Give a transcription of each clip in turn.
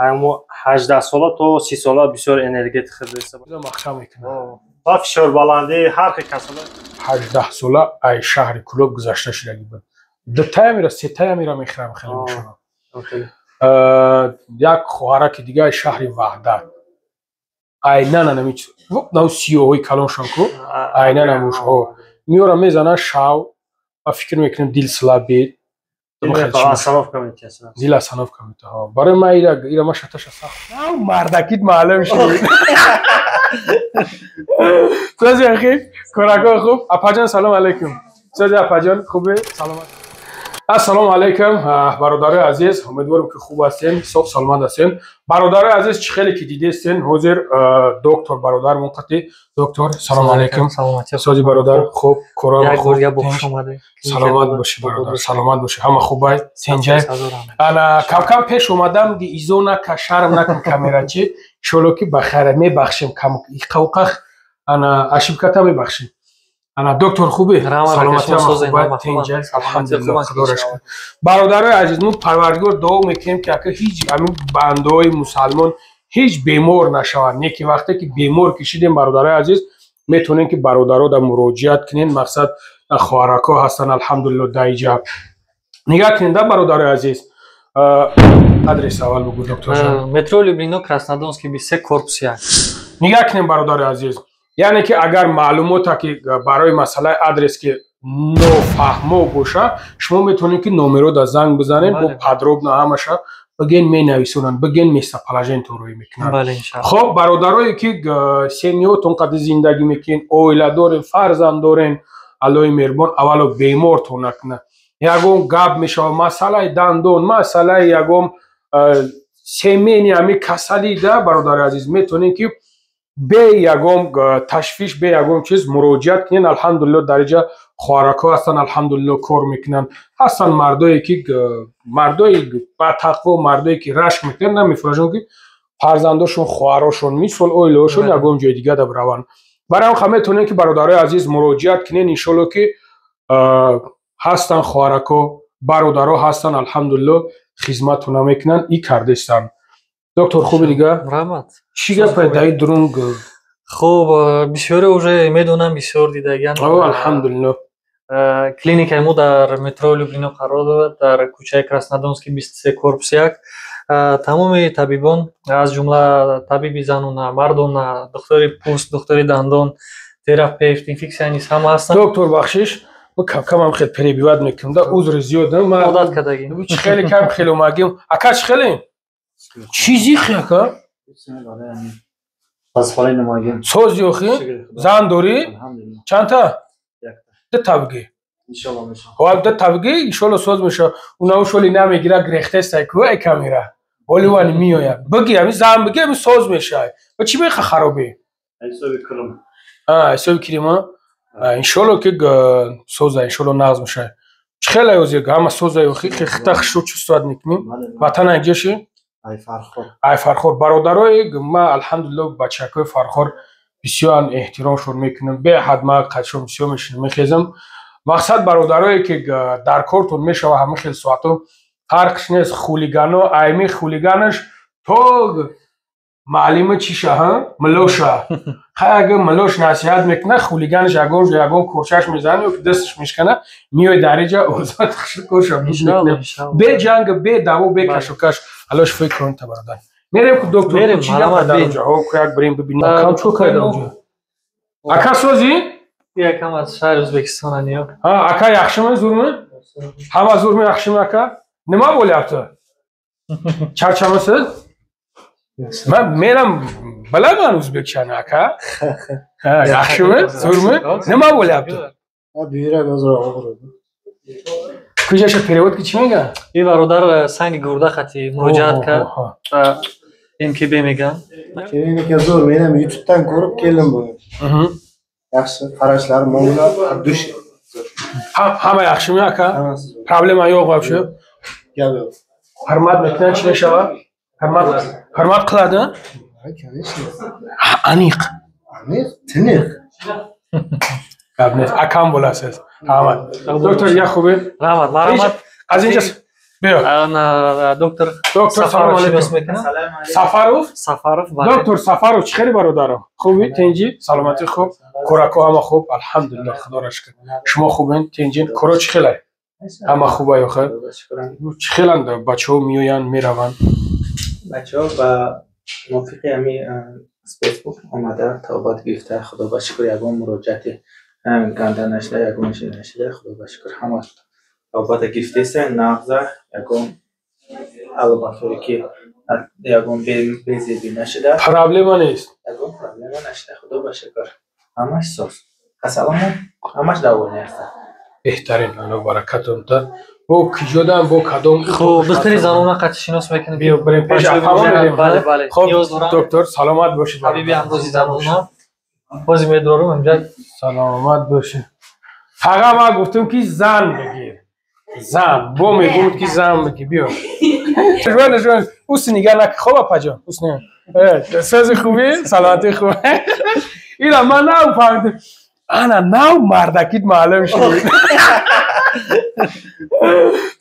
اما 18 ساله تا 30 ساله بسیار انرژیتیک هست. مخشم میکنه. با فشار بلندی هر کساله 18 ساله ای شهر کلوب گذشته شده بود. دو تا میره سه تا میره میخرم خیلی میشونم. یک خواهرک دیگه شهر وحدت. اینا نمیچ. نو سیوی کلان شنکو. اینا نموش ها. میورم میزنه شاو. و فکر میکنم دیل سلابی. صنف کمیته است. دیل صنف کمیته ها. برای ما ایرا ما شتاش ساخت. نه مردکیت معلم شد. سازی اخی کراکو خوب. اپاجان سلام علیکم. سازی اپاجان خوبه سلامت. السلام علیکم برادرای عزیز، امیدوارم که خوب هستین، صحت سلامت هستین. برادرای عزیز چه خیلی که دیدین حاضر دکتر برادر منقطع دکتر سلام علیکم. سازی برادر خوب کورا خوب سلامت باشی برادر سلامت باشی همه خوبه سنجای انا کم کم پیش اومدم دی ایزونا که شرم نکن کامera چی شلوکی بخیر میبخشیم کم قوقخ انا اشبکتا میبخشیم. انا دکتر خوبه سلامتی هم خوبه تنجه الحمدلله خدا را شکر. برادرای عزیز ما پروردگار دعا میکنیم که هیچ همین بندهای مسلمان هیچ بیمار نشوند. یکی وقتی که بیمار کشیدیم برادرای عزیز میتونین که برادرها در مراجعت کنین. مقصد خواهرکا هستن الحمدلله در اینجا. نگاه کنین برادرای عزیز ادرس اول بگو دکتر جان. مترو لوبلینو краснодонский 23 корпус 1. نگاه کنین برادرای عزیز. یعنی که اگر معلوماتی که برای مسئله آدرس که نفهمو باشه شما میتونید که نمره دا زنگ بزنین با پدروب همش بگین می نویسونن بگین میسته پلاژن تو روی میکنن. خب برادرایی که سنیوتون قد زندگی میکنین اویلا دارین فرزند دارین الهی مهربان اولو بیمارتون نکنه. یگم گاب میشه مسئله دندون مسئله یگم سیمینی همی کسلی ده برادر عزیز میتونین که به یگم تشویش به یگم چیز مراجعت کنین. الحمدلله درجه خواهرکا هستن الحمدلله کار میکنن. هستن مردایی که مردایی با تقوا مردایی که رشک میکنن نمیفروشن که فرزنداشون خواهراشون میسول اویلاشون یگم جای دیگه در روان. برای هم میتونین که برادرای عزیز مراجعت کنین ان شاءالله که هستن خواهرکا برادرها هستن الحمدلله خدمتتون میکنن این کردستان. دکتر خوب دیگه رحمت چی گپ دای درونگ خوب بسیار уже میدونم بسیار دیدگان الحمدلله. کلینیکای ما در مترو لوبلینو قرار دارد در کوچه краснодонский 23 корпус 1. تمام طبیبان از جمله طبیب زنان مردان دکتر پوست دکتر دندان تراپیست انفکسیونیست هم هستن. دکتر بخشش ما کم هم خیلی پریبیوت میکنم دا عذر زیاده ما عادت کردگیم خیلی کم خیلی اومدیم اکاش خیلی چیزی خیلی پاسپورت نمایم. سوز یوخی زن داری؟ چند تا؟ ده تابگی. انشالله میشه. خب ده تابگی انشالله سوز میشه. اونا شولی نمیگیره گرخته سایکو ای کامیرا. ولی وانی میویا. بگی همی زن بگی همی سوز میشه. و چی میخه خرابی؟ حسابی کرم. حسابی کریما. انشالله که سوزه انشالله ناز میشه. خیلی اوزیگ همه سوزه یوخی که خطاش رو چی سواد میکنیم. وطن اینجاشی؟ ای فرخور برادرای ما الحمدلله بچه‌های فرخور بسیار احترامشون میکنم به حد ما قدشون بسیار میخیزم. مقصد برادرایی که در کارتون میشه و همه خیلی ساعتو فرقش نیست. خولیگانو ایمی خولیگانش تو معلومه چیشه ها ملوشه اگه ملوش نصیحت میکنه خولیگانش یگم کورچش میزنه و دستش میشکنه میوی درجه اوزاد کورش میکنه به جنگ به دعوا به کشوکش الاش فکر کن تا برادر میریم که دکتر چی در اونجا ها که یک بریم ببینیم کام چو کرده اونجا اکا سوزی یکم از شهر ازبکستان انیا اکا یخشم زورمه همه زورمه یخشم اکا نما بولی افتا چرچم سد من میرم بلا من ازبکستان اکا یخشم زورمه نما بولی افتا بیره گذار آقا کجاش پیروت که چی میگن؟ این برادر سنگ گرده خطی مراجعت کرد این که میگن اینه که زور میرم یوتیوبتان ko'rib keldim bu. Yaxshi qarashlar mo'minlar dush. Hamma yaxshimi aka? Problema yo'q вообще. Gap yo'q. Hurmat mehnat qilishava? Hurmat qiladi? Aniq. Aniq, tiniq. Gapni akam bo'lasiz. Rahmat. Doktor ya خوبه؟ rahmat. از اینجا بیا دکتر دکتر سلام علیکم سفروف سفروف دکتر سفروف چه خیلی برادرم خوبی تنجی سلامتی خوب کراکو همه خوب الحمدلله خدا را شکر شما خوبین تنجین کرا چه خیلی همه خوبه یا خیر چه خیلی بچه‌ها میآیند میروند بچه‌ها و موافقی همی فیسبوک آمده تا بعد گرفته خدا با شکر یگان مراجعت گنده نشده یگان نشده خدا با شکر همه تا بعد گرفته سن نغزه یگان البته که یگان بیزیدی نشده پرابلم نیست یگان پرابلم نشده خدا با شکر همش سوز قسلام همش دوانی هست بهترین الله برکتون ده با کجا با کدام خب دکتر زنونه قطع شناس میکنه بیا بریم پیش بله بله خب دکتر سلامت باشید حبیبی امروزی زنونه بازی میدارم اینجا سلامت باشید فقط ما گفتم که زن بگیر زن با میگم که زن بگیر بیا جوان اوس نگاه نک خوبه پجا اوس نه ساز خوبی سلامتی خوب اینا من نو فهمیدم انا نو مردکیت معلوم شد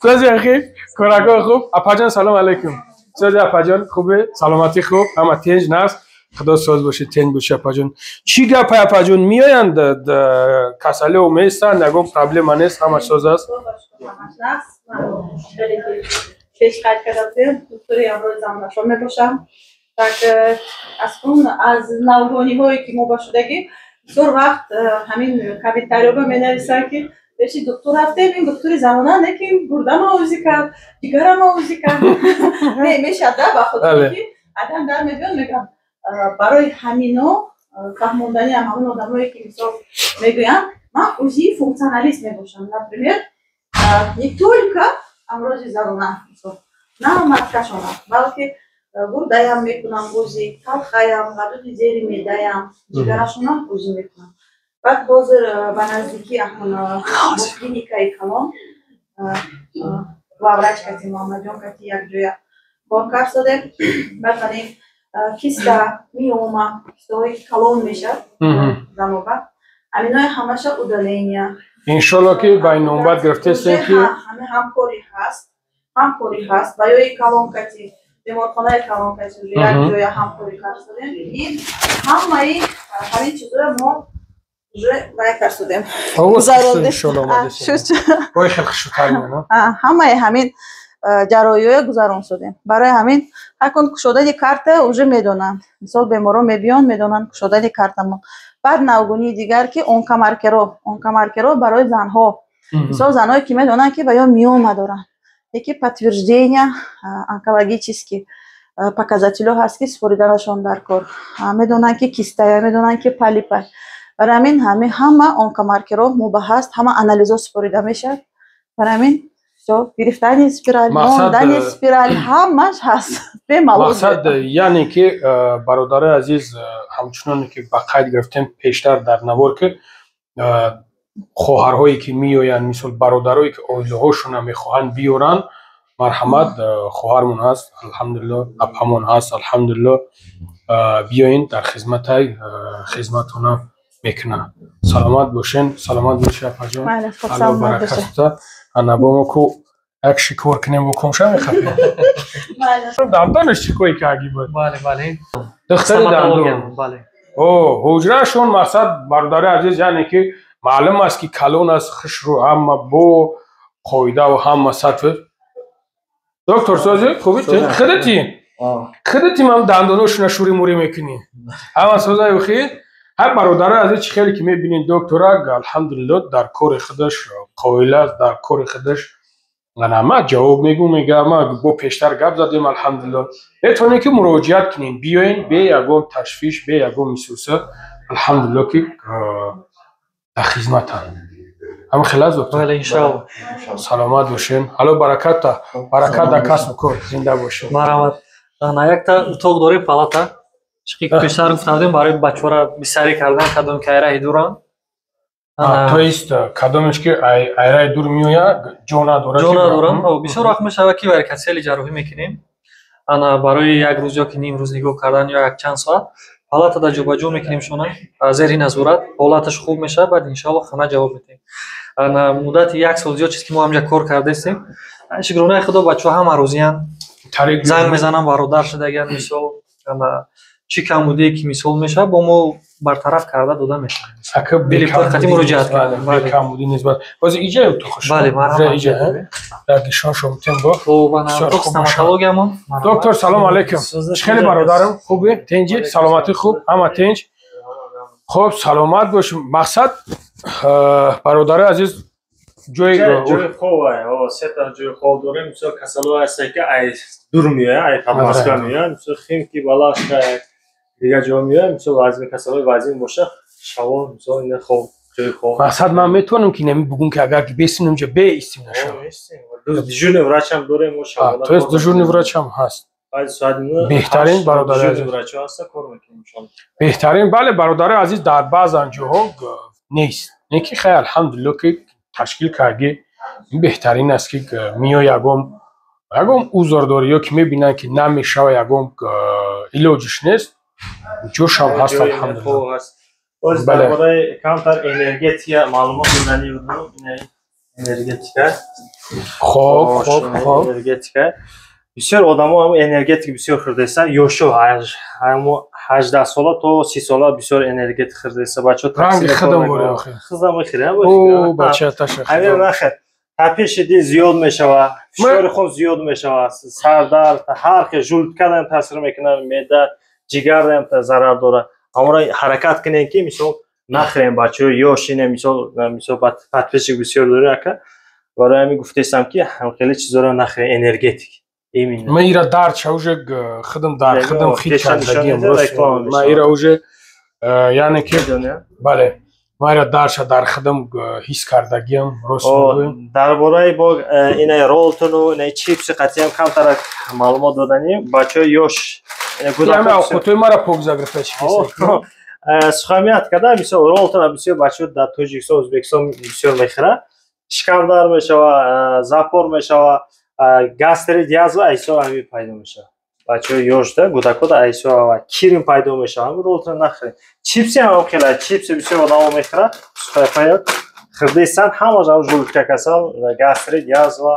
ساز اخی کراکو خوب اپاجان سلام علیکم ساز اپاجان خوبه سلامتی خوب اما تنج نست خدا ساز باشه تنج باشه اپاجان چی گپ اپاجان میآیند کساله و میستن نگم پرابلم نیست همه ساز است پیش قید کردم دکتری امروز زمانشون میباشم так از نوگانی هایی که ما باشدگی بسیار وقت همین کابیتاریوبا می نویسن که بهش دکتر رفته این دکتر زمانه نه که گرده موزی کرد جگر موزی کرد میشه با خود که آدم در میاد میگم برای همینو فهموندنی همون آدمایی که مثلا میگوین من اوزی فونکسیونالیست میباشم نپریمیر یک только امروز زمانه نه مدکشونه بلکه گرده‌ام میکنم گوزی تلخیم غدود زیری میدهیم جگرشونم گوزی میکنم بعد حاضر به نزدیکی همون کلینیکای کلان وراج کتی محمد جان کتی یک جویا با کار شده بعد من کیستا میومه کیستای کلان میشه زموبا امینای همشه udalenia انشالله که با این نوبت گرفته سن که همکاری هست با یک کلان کتی بیمارخانه کلان کتی یک جویا همکاری کار شده این همین چیزا ما باید کار شدیم همه همین جراحی گذران شدیم برای همین اکن شده کارت اوج میدونن مثال بیمارا میبیان میدونن شده کارت ما بعد نوگونی دیگر که اون کمرکرو برای زنها مثال زنایی که میدونن که باید میوم دارن یکی подтверждение онкологический показатель هست که سپردنشون در کار میدونن که کیسته میدونن که پالیپا برای همین همه онкомаркеров مباحث همه آنالیزا سپرده میشه برای همین گرفتن اسپیرال موندن اسپیرال همش هست مقصد یعنی که برادر عزیز همچنان که با قید گرفتیم پیشتر در نوار که خواهرهایی که میآیند مثل برادرایی که اویله هاشون میخواهند بیارن مرحمت خواهرمون هست الحمدلله اپامون هست الحمدلله بیاین در خدمتتون میکنه سلامت باشین سلامت باشین اپا جان الله برکت انا با ما کو یک شکور کنیم بکن شا میخواه دندانش چکوی که اگی بود بله دختر دندان حجره شون مقصد برادر عزیز یعنی که معلوم است که کلون است خش رو هم با قایده و هم سطح دکتر سازی خوبی خودتی من دندانوش نشوری موری میکنی همه سازای بخیر هر برادر عزیز چی خیلی که میبینین دکترا الحمدلله در کار خودش قائل است در کار خودش ما جواب میگه ما با پیشتر گپ زدیم الحمدلله بتونین که مراجعت کنین بیاین به یگان تشویش به یگان میسوسه الحمدلله که در خدمتم هم خلاص دکتر بله انشاءالله سلامت باشین حالا برکت در کسب و کار زنده باشین مرحمت انا یک تا اتاق داره پالата چی که پیشتر گفتم برای بچه‌ها بسیاری کردن کدام که ایره دوران تو است کدامش که ایره دور میویا جونا دوران بسیار وقت میشه که برای کسیلی جراحی میکنیم انا برای یک روز یا که نیم روز نگاه کردن یا یک چند ساعت палатада ҷобаҷо мекунем шона зери назорат, ҳолаташ хуб мешавад, баъд иншоалло хона ҷавоб медиҳем. Муддати 1 сол зиёд чист ки мо ҳамҷа кор кардастем. Шукронаи Худо, бачаҳо ҳама розиянд. Занг мезанам бародар шудагиан мисол чӣ камбудие ки мисол мешавад бо мо бартараф карда дода мешавад. Ака белифорқати муроҷиат кардем. камбуди нисбат. Ҳозир иҷаем то хуш. Бале, марҳамат. Дар гишон шомтем бо. Стоматологиямон. Доктор, салом алейкум. Хеле бародарам, хубе? Тинҷи, саломатӣ хуб? Ҳама тинҷ? Хуб, саломат бошим. Мақсад бародари азиз ҷои хоб се та ҷои хоб дорем. Мисол касалҳо ҳастанд ки ай дур меоянд, ай подмазка меоянд. Мисол хим ки балашка дигар ҷо меоянд, мисол вазни касалҳои вазин боша, шаво мисол ина хоб ҷои хоб. Мақсад ман метавонам ки нами бугум ки агар ки бесим намҷа беистим нашава. Дежурный врачам дорем мо шаво. То есть дежурный врачам ҳаст. بهترین برادر عزیز بهترین بله برادر عزیز در بعض جاها نیست نیکی خیلی الحمدلله که تشکیل کردی این بهترین است که میو یگم اوزارداری ها که میبینن که نمیشه و یگم علاجش نیست جوش هم هست الحمدلله باز درباره کمتر انرژی معلومات دادنی بودم انرژیکا خوب انرژیکا بسیار آدم‌ها هم انرژیک بسیار خریدن یوشو 18 ساله تا 30 ساله بسیار انرژیک خریدن بچه‌ها رنگ خدم بوده آخه خدم می‌خرن او بچه تاش همین نخیر تپش دی زیاد میشه فشار خون زیاد میشه سر درد هر که ژولت کردن تاثیر میکنه معده جگر هم ضرر داره اما حرکت کنین که مثلا نخرین بچه‌ها یاشینه مثلا تپش بسیار داره که برای همین گفتم که هم خیلی چیزا رو نخرین انرژیک ما ایرا درد شوجه خدم در خدم خیلی کردگیم ما ایرا اوجه یعنی که بله ما ایرا درش در خدم حس کردگیم راست میگویم درباره با این رولتون و این چیپس قطعی هم کمتر معلومات دادنیم بچه یوش همه اوقاتوی ما را پوگزا گرفتش سخامیت کرده بسیار رولتون بسیار بچه در توجیکستان ازبکستان بسیار میخوره شکم در میشه زپور میشه گاستریت язва айсо ами пайдо меша бачаҳои ёшда гӯдакода айсо ва кирим пайдо меша ами ролтро нахӯред чипси ҳам хела чипси бисёр одамҳо мехӯранд сухафая хирдесан ҳамаш ам жӯлка касал гастрит язва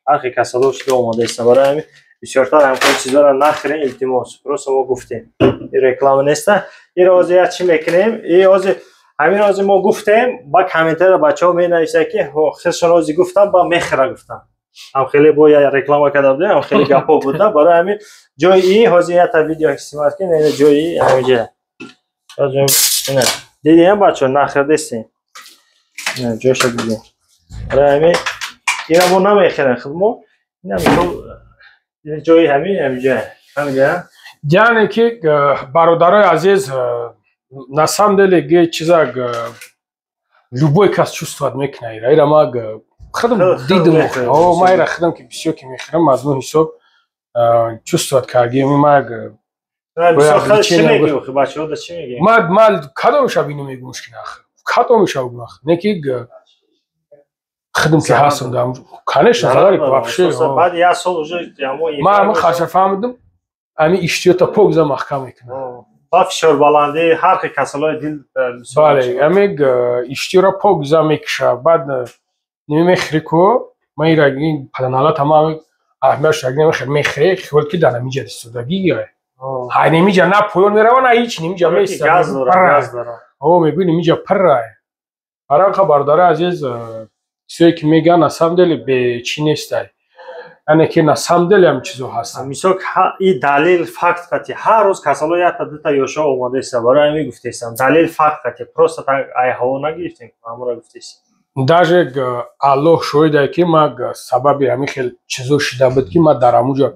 ҳар хел касалҳо шуда омодаистан барои ами бисёртар ҳамин чизҳоро нахӯред илтимос просто мо гуфтем ин реклама неста ин ҳозир як чӣ мекунем ин ҳозир ҳамин ҳозир мо гуфтем ба комментария бачаҳо менависанд ки худшон ҳозир гуфтам ба мехӯра гуфтам هم خیلی باید رکلام کرده بودیم هم خیلی گپا بوده برای همین جایی حاضر تا ویدیو استفاده کنیم نه جایی همینجا نه دیدیم بچه نخریدیم نه جوش دیدیم برای همین اینا ما نمیخریم خود ما این جایی همینجا یعنی که برادرای عزیز на самом деле чиза любой кас чувствовать мекунад ира ма خدم دیدم او ما را خدم که بسیار که میخرم از اون حساب چوستوات کردیم ما ما کدومش اینو میگم مشکل نخ کدومش نخ نکی خدم که هستم دارم کنش نداری вообще بعد یه سال ما خرج فهمیدم امی اشتیاتا پوگزا محکم میکنه با فشار بلندی هر که کسلای دل بله امی اشتیارا پوگزا میکشه بعد نمیخریکو ما ایرانی پدنالا تمام احمدش رگنه میخری خیلی که دارم میجا دستودگی یه های نمیجا نه پویون میروه نه هیچ نمیجا میسته گاز داره او میگوی نمیجا پر راه برای خبردار عزیز چیزی که میگن نسام دل به چی نیسته یعنی که نسام دل هم چیزو هست میسوک این دلیل فکت کتی هر روز کسالو یا تا دوتا یوشا اومده است برای همین گفتیستم دلیل فکت کتی پروستا تا ای هوا نگیفتیم همون گفتیستم даже аллоҳ шоҳиде ки ма сабаби ҳамин хел чизо шида буд ки ма дар ҳамунҷо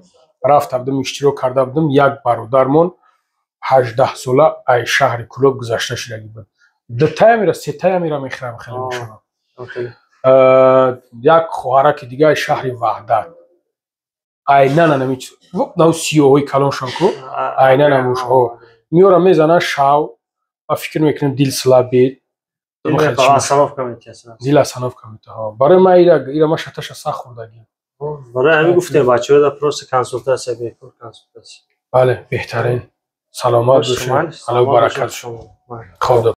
рафта будам иштирок карда будам як бародармон 18 сола ай шаҳри кӯлоб гузашта шудаги буд дутаямира сетаямира мехӯрам хеле мешавам як хоҳараки дига ай шаҳри ваҳдат айнана намич нав сиёҳои калоншон ку айнана мушҳо миёра мезана шав ва фикр мекунем дилсилабед دل اصناف کمیته ها برای ما ایرا ما شتاش سخت خوردگی برای همین گفتیم بچه‌ها در پروسه کنسولتاسیون بهتر کنسولتاسیون بله بهترین саломат бошед. Алло баракат. شما خدا